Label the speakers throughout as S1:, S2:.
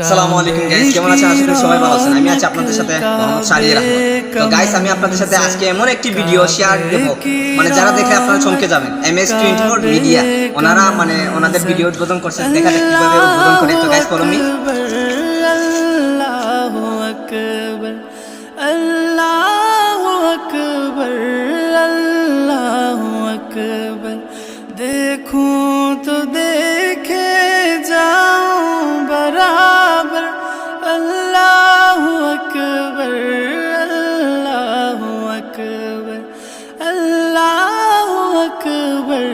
S1: আসসালামু আলাইকুম গাইস, কেমন আছেন? আশা করি সবাই ভালো আছেন। আমি আছি আপনাদের সাথে মোহাম্মদ শাহরিয়ার আহমদ। তো গাইস, আমি আপনাদের সাথে আজকে এমন একটি ভিডিও শেয়ার দেব, মানে যারা দেখে আপনারা চমকে যাবেন। MS24 মিডিয়া ওনারা মানে ওনাদের ভিডিও উদ্বোধন করছে, দেখা যাক কিভাবে উদ্বোধন করে। তো গাইস ফলো মি।
S2: আল্লাহু আকবার, আল্লাহু আকবার, আল্লাহু আকবার। देखूं तो देखे जाऊं बराबर, अल्लाहु अकबर, अल्लाहु अकबर, अल्लाहु अकबर,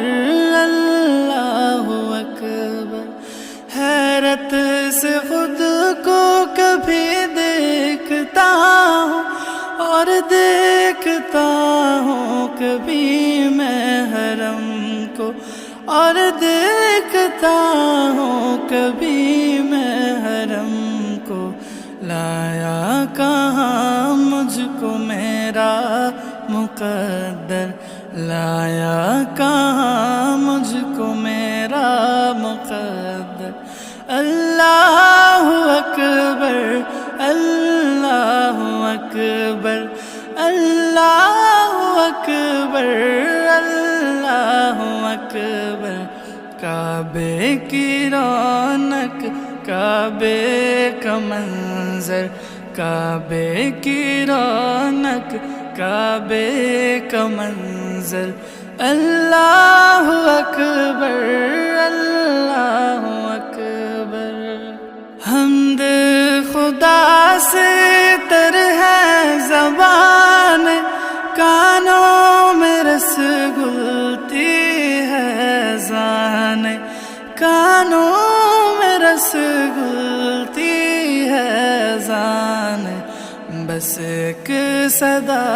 S2: अल्लाहु अकबर। हैरत से खुद को कभी देखता हूँ और देखता हूँ कभी मैं हरम को, और देखता हूँ कभी मैं हरम को। लाया कहाँ मुझको मेरा मुकद्दर, लाया कहाँ मुझको मेरा मुकद्दर। अल्लाहु अकबर, अल्लाहु अकबर, अल्लाहु अकबर, अल्लाहु अकबर। काबे की रौनक, काबे का मंजर, काबे की रौनक, काबे का मंजर। अल्लाहु अकबर, अल्लाहु अकबर। हम्द खुदा से तर है ज़बान, कानों में रस घुलती है ज़ान, कानों में रस घुलती है ज़ान। बस एक सदा